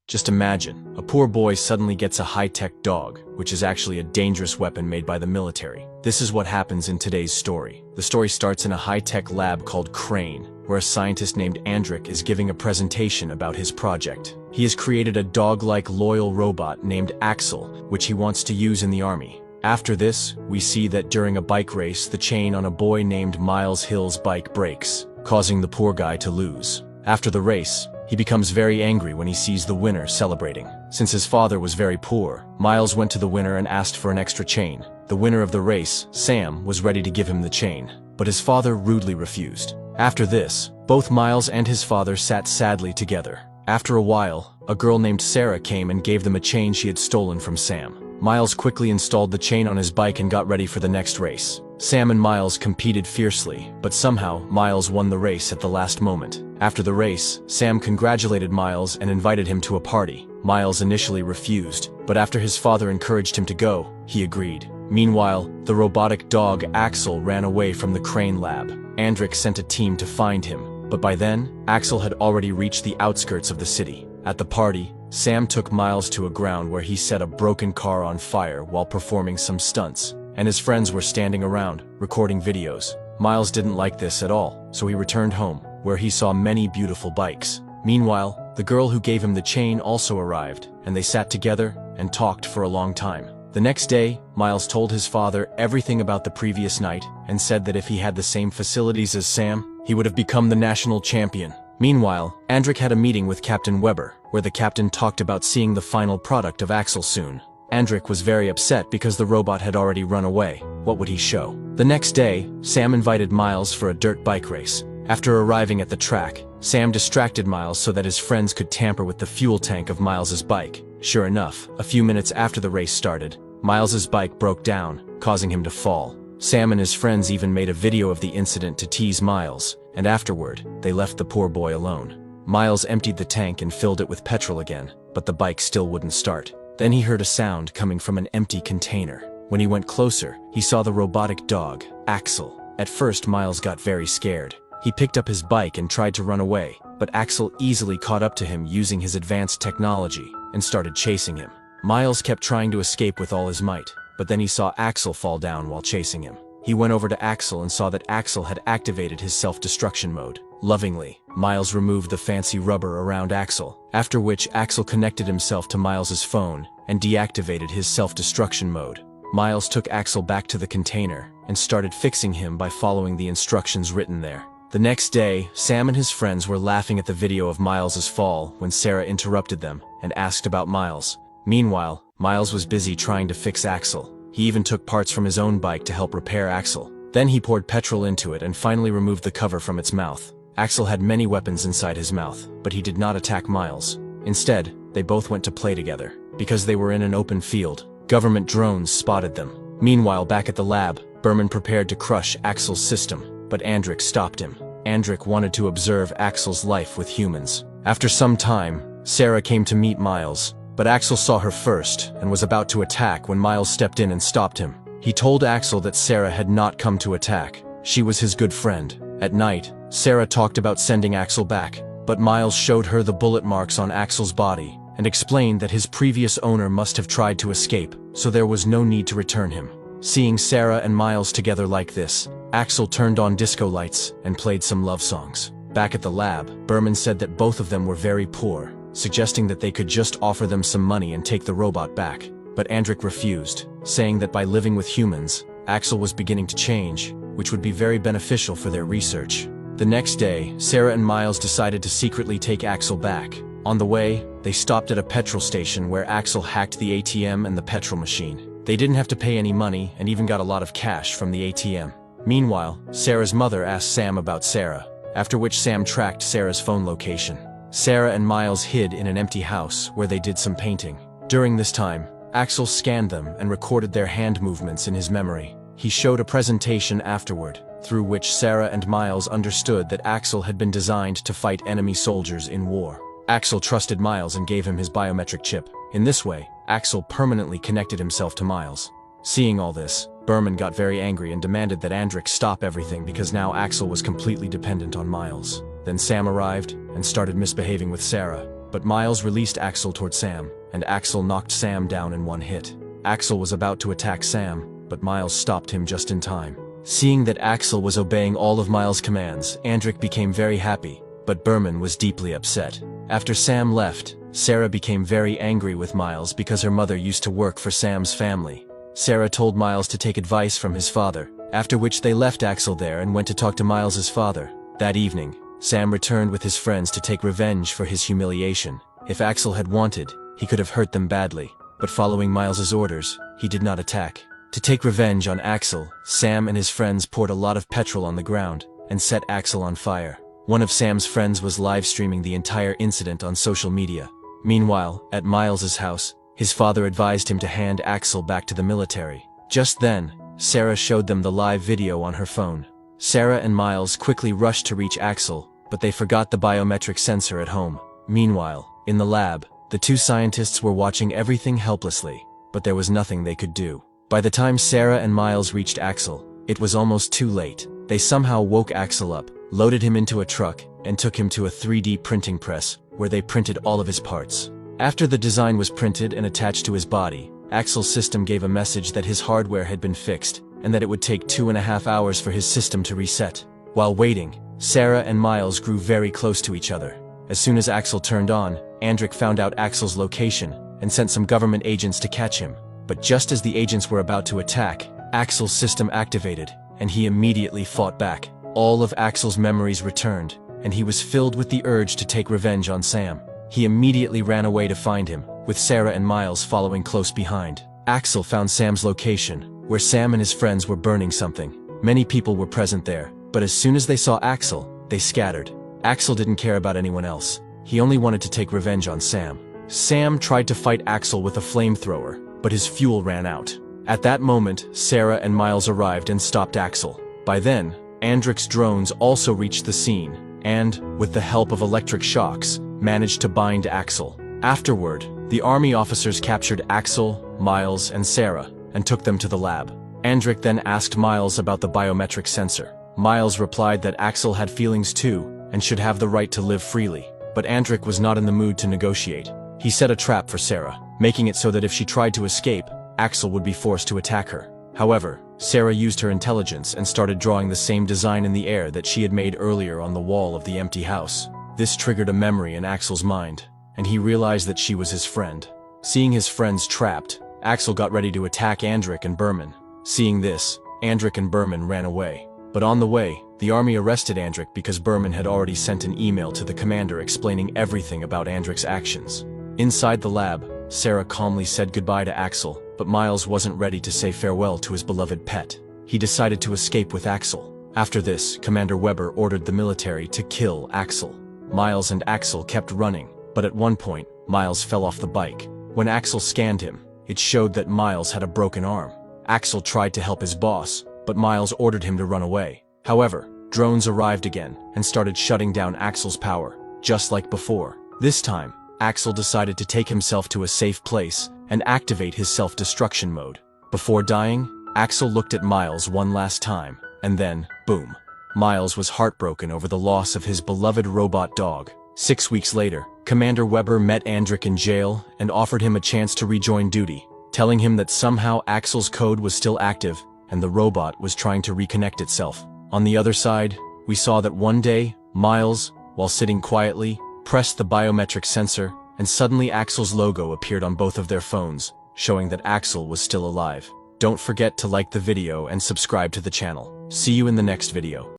Just imagine, a poor boy suddenly gets a high-tech dog, which is actually a dangerous weapon made by the military. This is what happens in today's story. The story starts in a high-tech lab called Crane, where a scientist named Andric is giving a presentation about his project. He has created a dog-like loyal robot named A.X.L, which he wants to use in the army. After this, we see that during a bike race, the chain on a boy named Miles Hill's bike breaks, causing the poor guy to lose. After the race, he becomes very angry when he sees the winner celebrating. Since his father was very poor, Miles went to the winner and asked for an extra chain. The winner of the race, Sam, was ready to give him the chain, but his father rudely refused. After this, both Miles and his father sat sadly together. After a while, a girl named Sarah came and gave them a chain she had stolen from Sam. Miles quickly installed the chain on his bike and got ready for the next race. Sam and Miles competed fiercely, but somehow, Miles won the race at the last moment. After the race, Sam congratulated Miles and invited him to a party. Miles initially refused, but after his father encouraged him to go, he agreed. Meanwhile, the robotic dog A.X.L ran away from the Crane lab. Andric sent a team to find him, but by then, A.X.L had already reached the outskirts of the city. At the party, Sam took Miles to a ground where he set a broken car on fire while performing some stunts, and his friends were standing around, recording videos. Miles didn't like this at all, so he returned home, where he saw many beautiful bikes. Meanwhile, the girl who gave him the chain also arrived, and they sat together and talked for a long time. The next day, Miles told his father everything about the previous night and said that if he had the same facilities as Sam, he would have become the national champion. Meanwhile, Andric had a meeting with Captain Weber, where the captain talked about seeing the final product of A.X.L soon. Andric was very upset because the robot had already run away. What would he show? The next day, Sam invited Miles for a dirt bike race. After arriving at the track, Sam distracted Miles so that his friends could tamper with the fuel tank of Miles's bike. Sure enough, a few minutes after the race started, Miles's bike broke down, causing him to fall. Sam and his friends even made a video of the incident to tease Miles, and afterward, they left the poor boy alone. Miles emptied the tank and filled it with petrol again, but the bike still wouldn't start. Then he heard a sound coming from an empty container. When he went closer, he saw the robotic dog, A.X.L. At first, Miles got very scared. He picked up his bike and tried to run away, but A.X.L easily caught up to him using his advanced technology and started chasing him. Miles kept trying to escape with all his might, but then he saw A.X.L fall down while chasing him. He went over to A.X.L and saw that A.X.L had activated his self-destruction mode. Lovingly, Miles removed the fancy rubber around A.X.L, after which A.X.L connected himself to Miles's phone and deactivated his self-destruction mode. Miles took A.X.L back to the container and started fixing him by following the instructions written there. The next day, Sam and his friends were laughing at the video of Miles's fall when Sarah interrupted them and asked about Miles. Meanwhile, Miles was busy trying to fix A.X.L. He even took parts from his own bike to help repair A.X.L. Then he poured petrol into it and finally removed the cover from its mouth. A.X.L had many weapons inside his mouth, but he did not attack Miles. Instead, they both went to play together. Because they were in an open field, government drones spotted them. Meanwhile, back at the lab, Berman prepared to crush A.X.L's system, but Andric stopped him. Andric wanted to observe A.X.L's life with humans. After some time, Sarah came to meet Miles, but A.X.L saw her first and was about to attack when Miles stepped in and stopped him. He told A.X.L that Sarah had not come to attack. She was his good friend. At night, Sarah talked about sending A.X.L back, but Miles showed her the bullet marks on A.X.L's body and explained that his previous owner must have tried to escape, so there was no need to return him. Seeing Sarah and Miles together like this, A.X.L turned on disco lights and played some love songs. Back at the lab, Berman said that both of them were very poor, suggesting that they could just offer them some money and take the robot back. But Andric refused, saying that by living with humans, A.X.L was beginning to change, which would be very beneficial for their research. The next day, Sarah and Miles decided to secretly take A.X.L back. On the way, they stopped at a petrol station where A.X.L hacked the ATM and the petrol machine. They didn't have to pay any money and even got a lot of cash from the ATM. Meanwhile, Sarah's mother asked Sam about Sarah, after which Sam tracked Sarah's phone location. Sarah and Miles hid in an empty house where they did some painting. During this time, A.X.L scanned them and recorded their hand movements in his memory. He showed a presentation afterward, through which Sarah and Miles understood that A.X.L had been designed to fight enemy soldiers in war. A.X.L trusted Miles and gave him his biometric chip. In this way, A.X.L permanently connected himself to Miles. Seeing all this, Berman got very angry and demanded that Andric stop everything because now A.X.L was completely dependent on Miles. Then Sam arrived and started misbehaving with Sarah. but Miles released A.X.L toward Sam, and A.X.L knocked Sam down in one hit. A.X.L was about to attack Sam, but Miles stopped him just in time. Seeing that A.X.L was obeying all of Miles' commands, Andric became very happy, but Berman was deeply upset. After Sam left, Sarah became very angry with Miles because her mother used to work for Sam's family. Sarah told Miles to take advice from his father, after which they left A.X.L there and went to talk to Miles' father. That evening, Sam returned with his friends to take revenge for his humiliation. If A.X.L had wanted, he could have hurt them badly, but following Miles' orders, he did not attack. To take revenge on A.X.L, Sam and his friends poured a lot of petrol on the ground and set A.X.L on fire. One of Sam's friends was live streaming the entire incident on social media. Meanwhile, at Miles' house, his father advised him to hand A.X.L back to the military. Just then, Sarah showed them the live video on her phone. Sarah and Miles quickly rushed to reach A.X.L, but they forgot the biometric sensor at home. Meanwhile, in the lab, the two scientists were watching everything helplessly, but there was nothing they could do. By the time Sarah and Miles reached A.X.L, it was almost too late. They somehow woke A.X.L up, loaded him into a truck, and took him to a 3D printing press, where they printed all of his parts. After the design was printed and attached to his body, A.X.L's system gave a message that his hardware had been fixed, and that it would take 2.5 hours for his system to reset. While waiting, Sarah and Miles grew very close to each other. As soon as A.X.L turned on, Andric found out A.X.L's location, and sent some government agents to catch him. But just as the agents were about to attack, A.X.L's system activated, and he immediately fought back. All of A.X.L's memories returned, and he was filled with the urge to take revenge on Sam. He immediately ran away to find him, with Sarah and Miles following close behind. A.X.L found Sam's location, where Sam and his friends were burning something. Many people were present there, but as soon as they saw A.X.L, they scattered. A.X.L didn't care about anyone else. He only wanted to take revenge on Sam. Sam tried to fight A.X.L with a flamethrower, but his fuel ran out. At that moment, Sarah and Miles arrived and stopped A.X.L. By then, Andric's drones also reached the scene, and, with the help of electric shocks, managed to bind A.X.L. Afterward, the army officers captured A.X.L, Miles, and Sarah, and took them to the lab. Andric then asked Miles about the biometric sensor. Miles replied that A.X.L had feelings too, and should have the right to live freely. But Andric was not in the mood to negotiate. He set a trap for Sarah, making it so that if she tried to escape, A.X.L would be forced to attack her. However, Sarah used her intelligence and started drawing the same design in the air that she had made earlier on the wall of the empty house. This triggered a memory in A.X.L's mind, and he realized that she was his friend. Seeing his friends trapped, A.X.L got ready to attack Andric and Berman. Seeing this, Andric and Berman ran away. But on the way, the army arrested Andric because Berman had already sent an email to the commander explaining everything about Andric's actions. Inside the lab, Sarah calmly said goodbye to A.X.L, but Miles wasn't ready to say farewell to his beloved pet. He decided to escape with A.X.L. After this, Commander Weber ordered the military to kill A.X.L. Miles and A.X.L kept running, but at one point, Miles fell off the bike. When A.X.L scanned him, it showed that Miles had a broken arm. A.X.L tried to help his boss, but Miles ordered him to run away. However, drones arrived again and started shutting down A.X.L's power, just like before. This time, A.X.L decided to take himself to a safe place and activate his self-destruction mode. Before dying, A.X.L looked at Miles one last time, and then, boom. Miles was heartbroken over the loss of his beloved robot dog. 6 weeks later, Commander Weber met Andric in jail and offered him a chance to rejoin duty, telling him that somehow A.X.L's code was still active and the robot was trying to reconnect itself. On the other side, we saw that one day, Miles, while sitting quietly, pressed the biometric sensor, and suddenly A.X.L's logo appeared on both of their phones, showing that A.X.L was still alive. Don't forget to like the video and subscribe to the channel. See you in the next video.